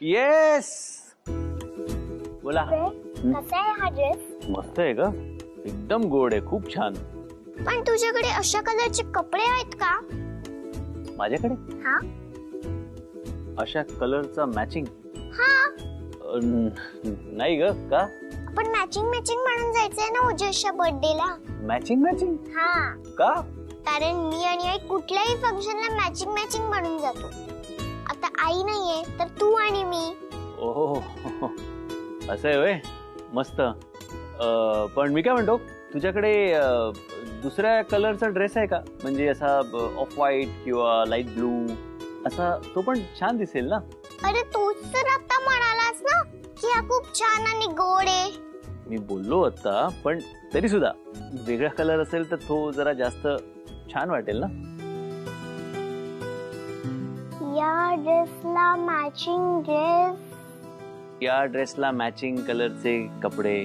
Yes बोला. कसा आहे हा ड्रेस? मस्त आहे ग, एकदम गोड आहे, खूप छान. पण तुझ्याकडे अशा कलरचे कपडे आहेत का? माझ्याकडे हा अशा कलरचा मॅचिंग हा. नाही ग. का? आपण मॅचिंग मॅचिंग म्हणून जायचंय ना उजयच्या बर्थडेला. मॅचिंग मॅचिंग हा, का? कारण मी आणि आई कुठल्याही फंक्शनला मॅचिंग मॅचिंग म्हणून जातो. आता आई नाहीये तर तू आणि मी. ओहो असं आहे होय, मस्त. पण मी काय म्हणतो, तुझ्याकडे दुसऱ्या कलरचा ड्रेस आहे का? म्हणजे असा ऑफ व्हाईट किंवा लाईट ब्लू असा, तो पण छान दिसेल ना. अरे तूच तर आता म्हणालास ना की हा खूप छान आणि गोड आहे. मी बोललो आता, पण तरी सुद्धा वेगळा कलर असेल तर तो जरा जास्त छान वाटेल ना. या ड्रेसला मॅचिंग ड्रेस. या ड्रेसला मॅचिंग कलरचे कपडे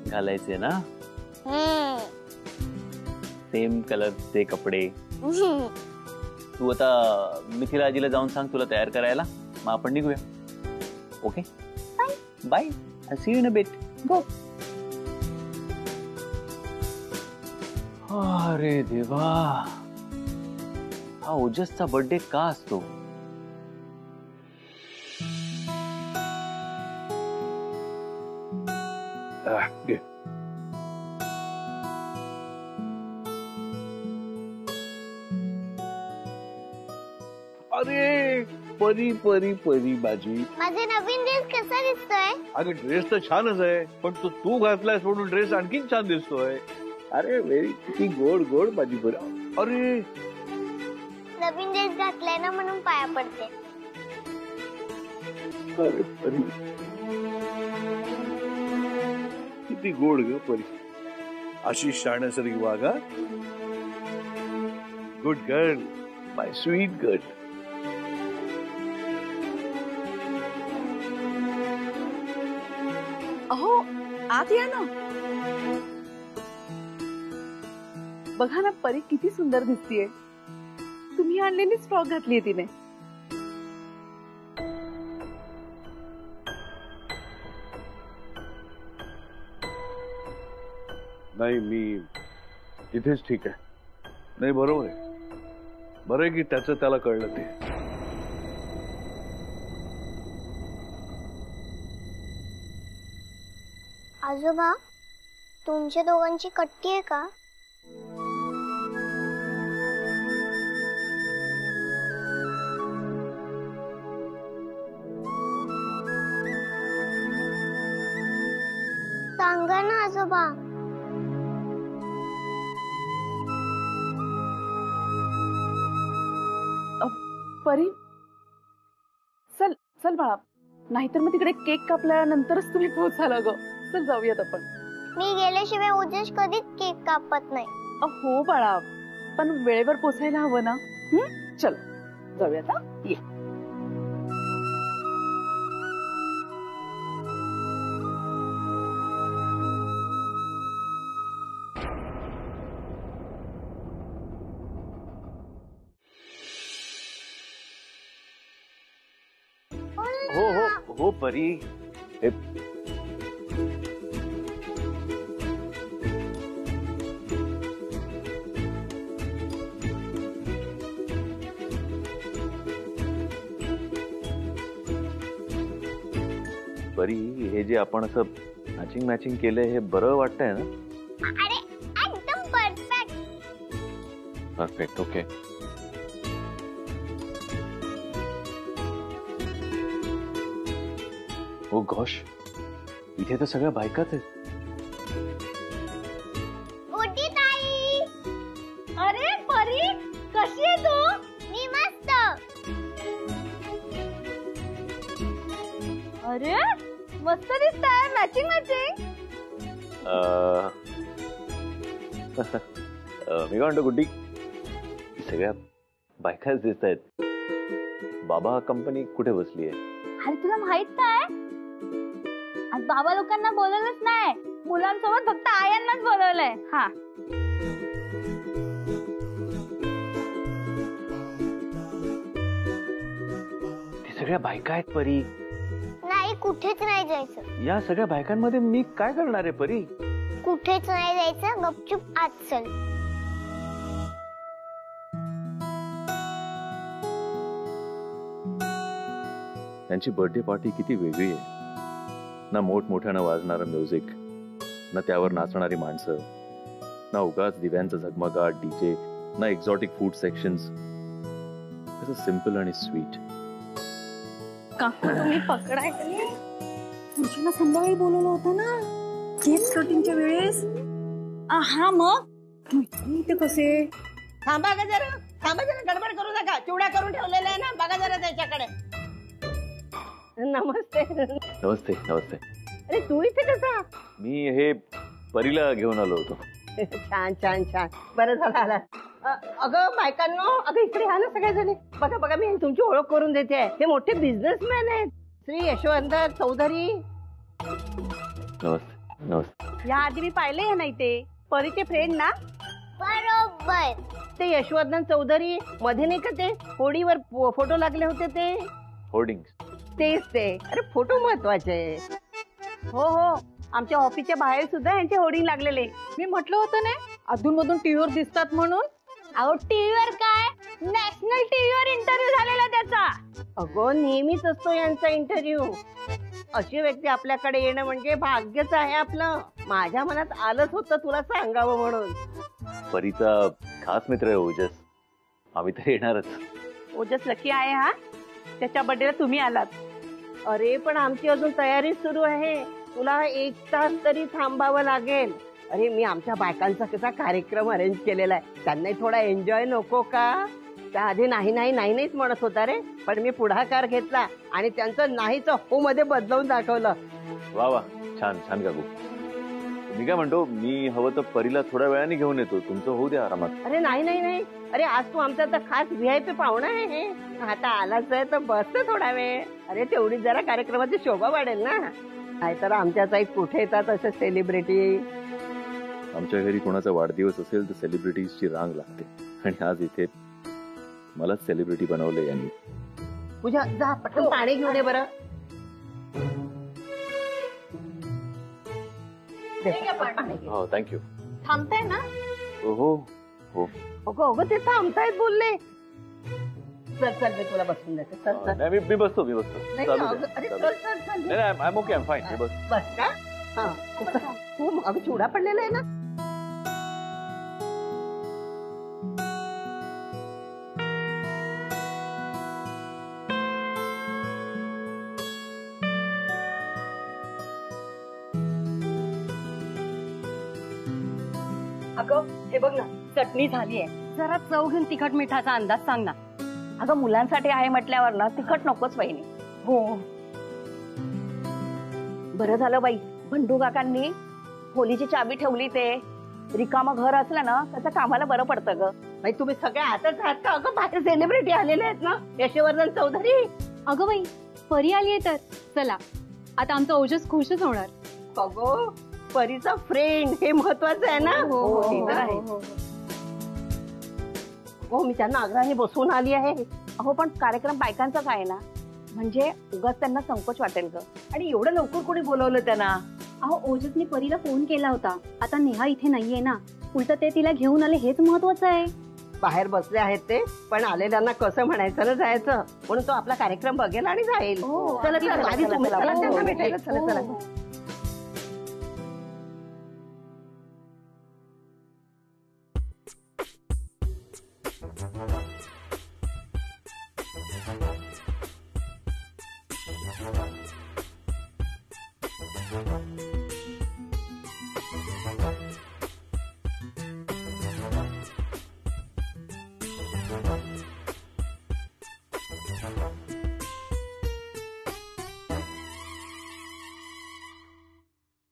घालायचे ना. सेम कलरचे कपडे. तू आता मिथिला आजीला जाऊन सांग तुला तयार करायला, मग आपण निघूया. Okay bye. I see you in a bit. Go. अरे देवा, हा ओजसचा बर्थडे का असतो? अरे परी परी परी माझी. माझे नवीन ड्रेस कसा दिसतोय? अगं ड्रेस तर छानच आहे, पण तू घातलायस म्हणून ड्रेस आणखीन छान दिसतोय. अरे व्हेरी किती गोड गोड माझी बरं. अरे नवीन ड्रेस घातलाय ना म्हणून पाया पडते. अरे परी किती गोड ग परी. अशी शाण्यासारखी वागा. गुड गर्ल, माय स्वीट गर्ल. अहो आत या ना. बघा ना परी किती सुंदर दिसतीये. तुम्ही आणलेली फ्रॉक घातलीये तिने. नाही मी इथेच ठीक आहे. नाही बरोबर आहे. बरं आहे की त्याचं त्याला कळलं ते. आजोबा तुमच्या दोघांची कट्टी आहे का? सांगा ना आजोबा. परी चल चल बाळा, नाहीतर मग तिकडे केक कापल्यानंतरच तुम्ही पोहोचाल ग. चल जाऊयात आपण. मी गेल्याशिवाय उजेश कधीच केक कापत नाही. हो बाळा, पण वेळेवर पोचायला हवं ना. चल जाऊयात. हा ये. हो हो हो परी. परी, हे जे आपण असं मॅचिंग मॅचिंग केलंय हे बरं वाटतंय ना? अरे एकदम perfect. Perfect. Okay. Oh gosh, इथे तर सगळ्या बायकाच आहेत. गुड्डी ताई. अरे परी कशी आहे तू? मी मस्त. अरे मस्त दिसताय मॅचिंग मॅचिंग. मी काय म्हणतो गुड्डी, सगळ्या बायकाच दिसत आहेत. बाबा कंपनी कुठे बसली आहे? अरे तुला माहित नाही, आज बाबा लोकांना बोलवलंच नाही. मुलांसोबत फक्त आयांनाच बोलवलंय. हा ते सगळ्या बायका आहेत परी. आणि कुठेच नाही जायचं. या सगळ्या बायकांमध्ये मी काय करणार आहे परी? कुठेच नाही जायचं, गपचूप आत चल. त्यांची बर्थडे पार्टी किती वेगळी आहे ना. मोठमोठ्यानं वाजणारं म्युझिक, ना त्यावर नाचणारी माणसं, ना उगाच दिव्यांचा झगमगाट डीजे, ना एक्झॉटिक फूड सेक्शन्स. कसं सिम्पल आणि स्वीट. काकू तुम्ही पकडाय पुरुषांना संध्याकाळी बोलवलं होतं ना केक कटिंगच्या वेळेस. हा मग ते कसे? थांबा जरा गडबड करू नका. चिवडा करून ठेवलेला आहे ना, बघा जरा त्याच्याकडे. नमस्ते. नमस्ते नमस्ते. अरे तू इथे कसा? मी हे परीला घेऊन आलो होतो. छान छान छान, बरं झालं आला. अगं बायकांनो, अगं इकडे हा ना सगळेजण. बघा बघा, मी तुमची ओळख करून देते. हे मोठे बिझनेसमॅन आहेत, श्री यशवंत चौधरी. नमस्ते नमस्ते. या आधी मी पाहिले नाही ते परीचे फ्रेंड ना. बरोबर. ते यशवंत चौधरी मध्ये नाही का ते होडीवर फोटो लागले होते ते? होर्डिंग. तेच ते. अरे फोटो महत्वाचे. हो हो, आमच्या ऑफिसच्या बाहेर सुद्धा यांचे होर्डिंग लागलेले. मी म्हटलं होतं ना अधून मधून टीव्हीवर दिसतात म्हणून. अहो टीव्हीवर काय, नॅशनल टीव्हीवर इंटरव्ह्यू झालेला त्याचा. अगं नेहमीच असतो यांचा इंटरव्ह्यू. अशी व्यक्ती आपल्याकडे येणं म्हणजे भाग्यच आहे आपलं. माझ्या मनात आलंच होतं तुला सांगावं म्हणून. परीचा खास मित्र आहे ओजस. आम्ही तर येणारच. ओजस लकी आहे हा, त्याच्या बर्थडेला तुम्ही आलात. अरे पण आमची अजून तयारी सुरू आहे. तुला 1 तास तरी थांबावं लागेल. अरे मी आमच्या बायकांचा कसा कार्यक्रम अरेंज केलेला आहे, त्यांनाही थोडा एन्जॉय नको का? त्या आधी नाही नाही नाही नाहीच म्हणत होता रे, पण मी पुढाकार घेतला आणि त्यांचं नाहीच हो मध्ये बदलवून दाखवलं. वा वा, छान छान काकू. मी काय म्हणतो, मी हवं तर परीला थोड्या वेळाने घेऊन येतो. तुमचं होऊ द्या आरामात. अरे नाही नाही नाही, अरे आज तू आमचा तर खास VIP पाहुणा आहे. आता आलाच आहे तर बस थोडा वेळ. अरे तेवढी जरा कार्यक्रमाची शोभा वाढेल ना. नाहीतर आमच्या साईड कुठे येतात असे सेलिब्रिटी. आमच्या घरी कोणाचा वाढदिवस असेल तर सेलिब्रिटीजची रांग लागते, आणि आज इथे मलाच सेलिब्रिटी बनवलंय यांनी. पूजा जा पटकन पाणी घेऊन ये बरं. हो थँक्यू. थांबताय ना? हो हो. अगं अगं ते थांबतायत बोलले. चल चल मी तुला बसून देते. चल चल. नाही, मी बसतो. नाही, चालू अगं, द्या, अरे चालू चल द्या. चल चल. नाही I am okay, I am fine. बस. बस का? हा तू अगं चिवडा पडलेला आहे ना. अगं हे बघ ना, चटणी झाली आहे. जरा चव घेऊन तिखट मिठाचा अंदाज सांग ना. अगं मुलांसाठी आहे म्हटल्यावर ना तिखट नकोच बहिणी. हो बरं झालं बाई, बंडू काकांनी खोलीची चाबी ठेवली. ते रिकामं घर असलं ना त्याचं कामाला बरं पडतं ग. बाई तुम्ही सगळे आताच आहात का? अगं बाहेर सेलिब्रिटी आलेले आहेत ना, यशवर्धन चौधरी. अगं बाई, परी आली आहे तर चला, आता आमचा ओजस खुशच होणार. अगं परीचा फ्रेंड हे महत्वाचं आहे ना. हो, ते तर आहे. हो मी त्यांना आग्रहाने बसवून आली आहे. अहो पण कार्यक्रम बायकांचाच आहे ना, म्हणजे उगाच त्यांना संकोच वाटेल ग. आणि एवढं लवकर कोणी बोलवलं त्यांना? अहो ओजसने परीला फोन केला होता. आता नेहा इथे नाहीये ना, उलट ते तिला घेऊन आले हेच महत्वाचं आहे. बाहेर बसले आहेत ते, पण आलेल्यांना कसं म्हणायचं ना जायचं, म्हणून तो आपला कार्यक्रम बघेल आणि जाईल. चला चला, आधी तुम्ही चला त्यांना भेटायला. चला चला.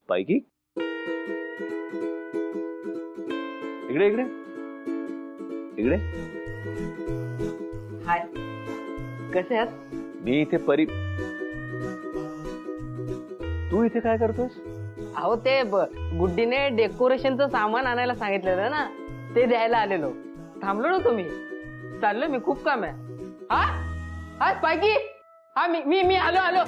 पायकी इकडे इकडे इकडे. हाय, कसे आहात? मी इथे परी. तू इथे काय करतोस? अहो ते गुड्डीने डेकोरेशनचं सामान आणायला सांगितलेलं ना, ते द्यायला आलेलो. थांबलो ना तुम्ही. चाललो मी, खूप काम आहे. हा हा पायकी. हा मी आलो.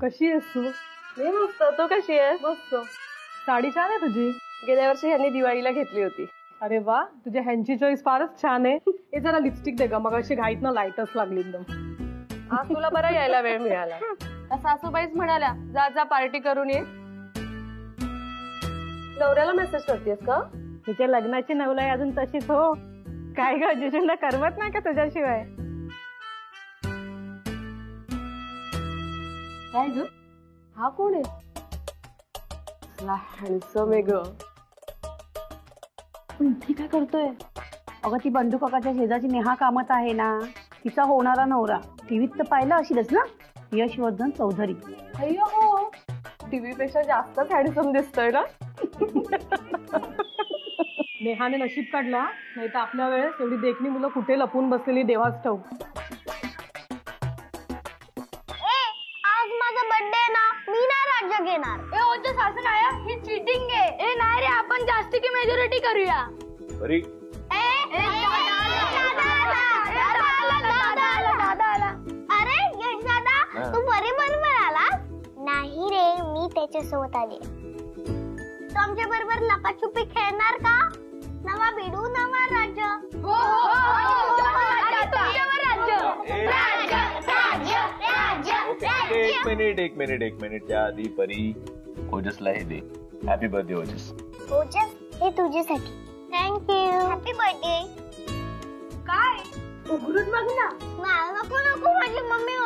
कशी आहेस तू? मी मस्त. तू कशी आहेस? मस्त. साडी छान आहे तुझी. गेल्या वर्षी ह्यांनी दिवाळीला घेतली होती. अरे वा, तुझ्या ह्यांची चॉईस फारच छान आहे. हे जरा लिपस्टिक दे ग, मग अशी घाईत ना लाईटच लागली एकदम. आज तुला बरा यायला वेळ मिळाला. सासूबाईच म्हणाल्या जा जा पार्टी करून ये. नवऱ्याला मेसेज करतेस का? तिच्या लग्नाची नवलाई अजून तशीच हो. काय ग जिजूंना करमत नाही का तुझ्याशिवाय? काय ग, हा कोण आहे? हँडसम आहे ग. पण इथे काय करतोय? अगं ती बंडू काकाच्या शेजारची नेहा कामत आहे ना, तिचा होणारा नवरा. टीव्हीत तर पाहिलं असेलच ना, यशवर्धन चौधरी. अय्यो हो, टीव्ही पेक्षा जास्तच हँडसम दिसतोय ना. नेहाने नशीब काढला, नाही तर आपल्या वेळेस एवढी देखणी मुलं कुठे लपून बसलेली देवाच ठाऊक. आज माझा बर्थडे ना, मी नाही राज्य घेणार. ए ओजस असं काय ही चीटिंग आहे. ए नाही रे, आपण जास्ती की मेजॉरिटी करूया. परी अरे यश दादा, तू बरी बरोबर आला? नाही रे, मी त्याच्यासोबत आले. तू आमच्या बरोबर लपाछुपी खेळणार का? नवा बिडू नवा राज्य. हो एक मिनिट त्या आधी परी ओजसला हे दे. हॅपी बर्थडे ओजस. ओजस, हे तुझ्यासाठी. थँक्यू. Happy birthday. काय उघडून बघ ना. नको नको, माझी मम्मी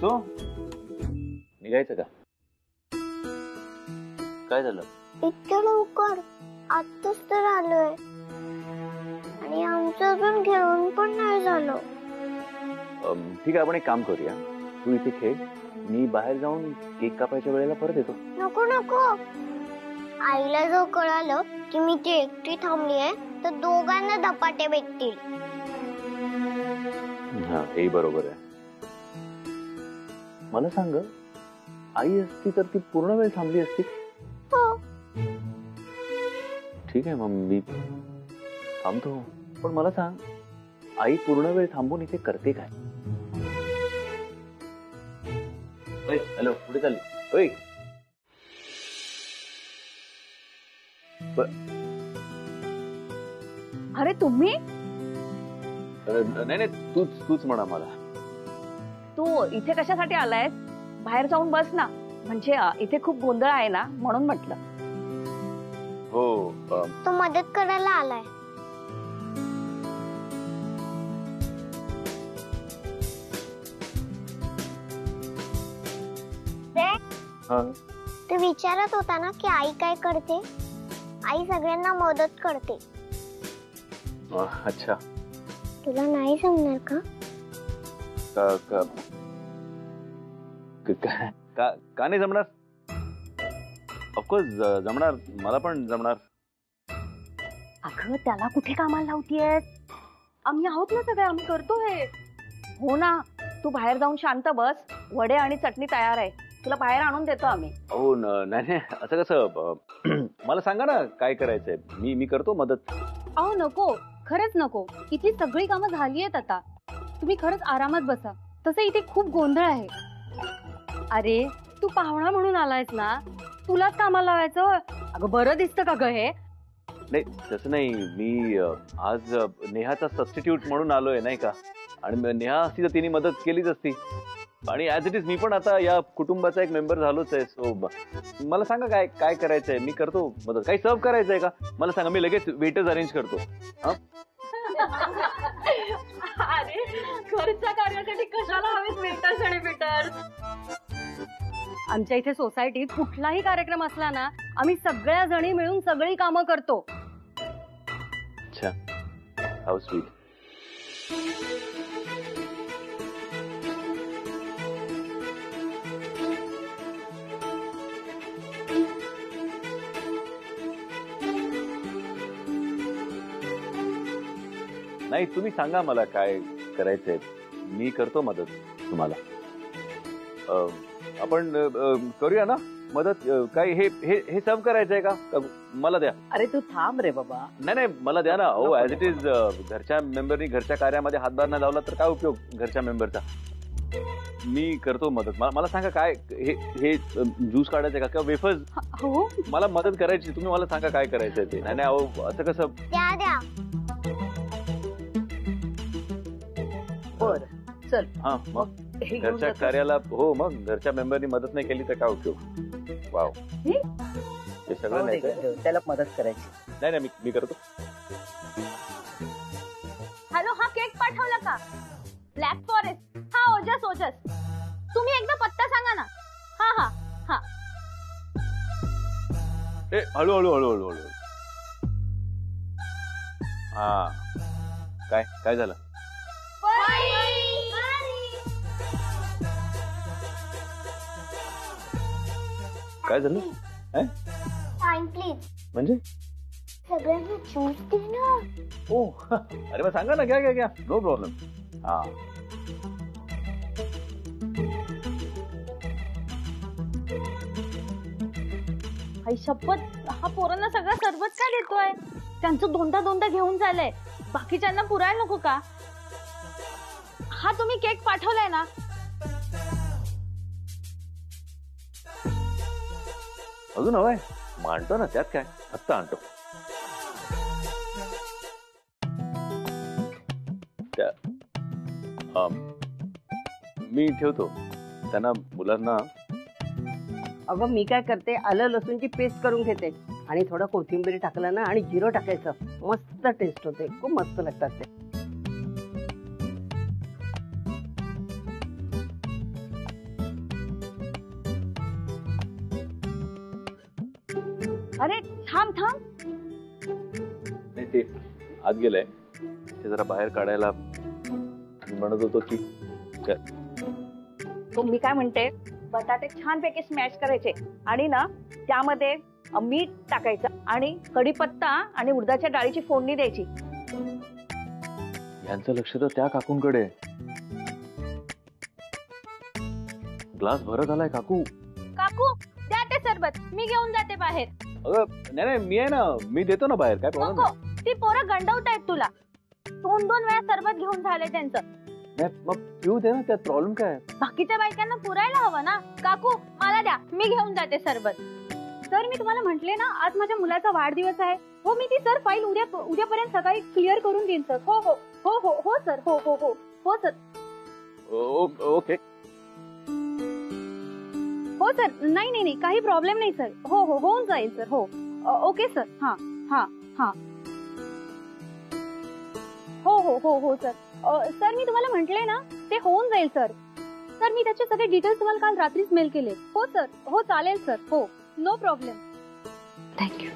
तो निघायचं का? काय झालं? इतक्या लवकर? आत्ताच तर आलोय आणि आमचं अजून घेऊन पण नाही झालं. ठीक आहे, आपण एक काम करूया. तू इथे खेळ, मी बाहेर जाऊन केक कापायच्या वेळेला परत येतो. नको नको, आईला जर कळालं की मी ती एकटी थांबली आहे तर दोघांना धपाटे भेटतील. हा, हे बरोबर आहे. मला सांग, आई असती तर ती पूर्ण वेळ थांबली असती? हो. ठीक आहे, मग मी थांबतो. पण मला सांग, आई पूर्ण वेळ थांबून इथे करते काय? हॅलो, कुठे चालली? ओय, अरे तुम्ही? नाही तूच म्हणा मला. तू इथे कशासाठी आलायस? बाहेर जाऊन बस ना. म्हणजे इथे खूप गोंधळ आहे ना, म्हणून म्हटलं. हो, तो मदत करायला आलाय. तू विचारत होता ना की आई काय करते? आई सगळ्यांना मदत करते. अच्छा. तुला नाही जमणार का? का नाही जमणार? ऑफकोर्स जमणार, मला पण जमणार. अगं त्याला कुठे कामाला लावतीयस? आम्ही आहोत ना सगळे, आम्ही करतो हे. हो ना, तू बाहेर जाऊन शांत बस. वडे आणि चटणी तयार आहे, तुला बाहेर आणून देतो आम्ही. हो नाही, असं कसं? मला सांगा ना काय करायचंय, मी करतो मदत. अहो नको, खरंच नको. इथली सगळी कामं झाली आहेत आता. तुम्ही खरंच आरामात बसा. तसं इथे खूप गोंधळ आहे. अरे तू पाहुणा म्हणून आलायस ना, तुलाच कामाला लावायचं. अगं बरं दिसतं का ग हे? नाही तसं नाही, मी आज नेहाचा सबस्टिट्यूट म्हणून आलोय नाही का. आणि नेहा असती तर तिने मदत केलीच असती. आणि ऍज इट इज मी पण आता या कुटुंबाचा एक मेंबर झालोच आहे. सो मला सांगा काय काय करायचंय, मी करतो मदत. काही सर्व करायचंय का मला सांगा, मी लगेच वेटर्स अरेंज करतो. अरे घरच्या कार्यासाठी कशाला हवेत वेटर्स आणि फिटर्स? आमच्या इथे सोसायटीत कुठलाही कार्यक्रम असला ना, आम्ही सगळ्या जणी मिळून सगळी कामं करतो. अच्छा, हाऊ स्वीट. नाही तुम्ही सांगा मला काय करायचंय, मी करतो मदत तुम्हाला. आपण करूया ना मदत काय हे हे हे सर्व करायचंय का मला द्या. अरे तू थांब रे बाबा. नाही मला द्या ना. हो ऍज इट इज घरच्या मेंबरनी घरच्या कार्यामध्ये हातभार नाही लावला तर काय उपयोग घरच्या मेंबरचा. मी करतो मदत. मला सांगा काय हे ज्यूस काढायचंय का किंवा वेफर्स. हो मला मदत करायची. तुम्ही मला सांगा काय करायचंय ते. नाही अहो असं कसं. द्या बर चल. हा मग हे घेऊन घरच्या जातो. कार्याला हो मग घरच्या मेंबरनी मदत नाही केली तर काय उपयोग. वाव हे सगळं हो, नाही दे, काय. त्याला मदत करायची. नाही मी करतो. हॅलो, हा केक पाठवला का? Black forest. हा ओजस. तुम्ही एकदा पत्ता सांगा ना. हा. ए हळू. हा काय झालं. काय झालं फाईन प्लीज. म्हणजे सगळ्यांना ज्यूस दे ना. ओ अरे मग सांगा ना. घ्या नो प्रॉब्लेम. हा आई शपथ, हा पोरांना सगळं सरबत काय देतोय? त्यांचं दोनदा घेऊन झालंय. बाकीच्यांना पुरायला नको का? हा तुम्ही केक पाठवलाय ना. अजून हवाय मांडतो ना. त्यात काय आत्ता आणतो. मी ठेवतो त्यांना मुलांना. अगं मी काय करते, आलं लसूणची पेस्ट करून घेते आणि थोडं कोथिंबीर टाकलं ना आणि जिरं टाकायचं. मस्त टेस्ट होते. खूप मस्त लागतात ते. अरे थांब. नाही ते आत गेलंय. ते जरा बाहेर काढायला मी म्हणत होतो की तो मी काय म्हणते, बटाटे छानपैकी स्मॅश करायचे आणि ना त्यामध्ये मीठ टाकायचं आणि कढीपत्ता आणि उडदाच्या डाळीची फोडणी द्यायची. यांचं लक्ष तर त्या काकूंकडे. ग्लास भरत आलाय काकू. काकू द्या ते सरबत, मी घेऊन जाते बाहेर. अगं नाही मी आहे ना. मी देतो ना बाहेर. काय प्रॉब्लेम नको, ती पोरं गंडवतायत तुला. 2 वेळा सरबत घेऊन झाले त्यांचं. नाही. मग पिऊ दे ना. त्यात प्रॉब्लेम काय. बाकीच्या बायकांना पुरायला हवं ना. काकू मला द्या, मी घेऊन जाते सरबत. सर मी तुम्हाला म्हटले ना आज माझ्या मुलाचा वाढदिवस आहे. हो मी ती सर फाईल उद्यापर्यंत सकाळी क्लिअर करून देईन सर. हो सर. हो सर. ओके. हो सर. नाही काही प्रॉब्लेम नाही सर. हो होऊन जाईल सर. हो ओके सर. हा हो सर. सर मी तुम्हाला म्हटले ना ते होऊन जाईल सर. मी त्याचे सगळे डिटेल्स तुम्हाला काल रात्रीच मेल केले. हो सर. हो चालेल सर. हो नो प्रॉब्लेम. थँक्यू.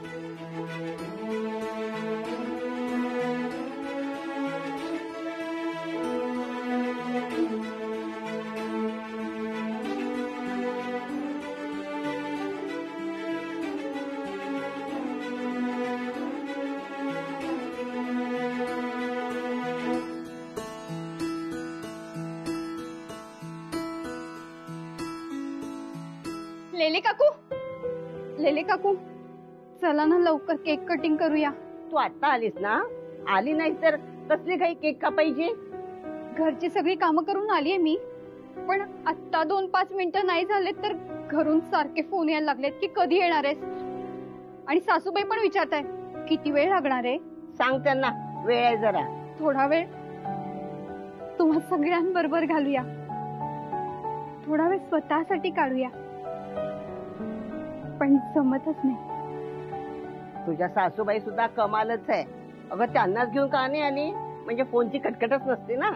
लेले काकू चला ना लवकर केक कटिंग करूया. तू आता आलीस ना. आली नाही तर कसली काही केक कापायची. घरची सगळी कामं करून आलीये मी. पण आता 2-5 मिनिटं नाही झाले तर घरून सारखे फोन यायला लागलेत की कधी येणार आहेस. आणि सासूबाई पण विचारताय किती वेळ लागणार आहे. सांग त्यांना वेळ आहे जरा. थोडा वेळ तुम्हा सगळ्यांबरोबर घालूया. थोडा वेळ स्वतःसाठी काढूया. पण जमतच नाही. तुझ्या सासूबाई सुद्धा कमालच आहे. अगं त्यांनाच घेऊन का नाही आली. म्हणजे फोनची कटकटच नसते ना.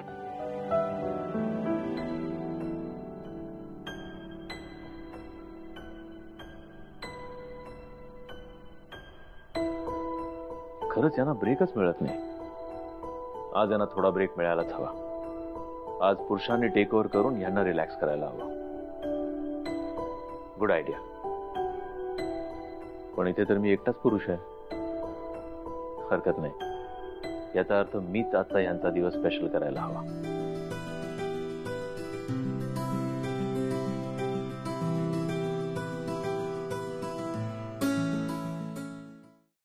खरंच यांना ब्रेकच मिळत नाही. आज यांना थोडा ब्रेक मिळायलाच हवा. आज पुरुषांनी टेक ओव्हर करून यांना रिलॅक्स करायला हवं. Good idea. पण इथे तर मी एकटाच पुरुष आहे. हरकत नाही. याचा अर्थ मीच आता यांचा दिवस स्पेशल करायला हवा.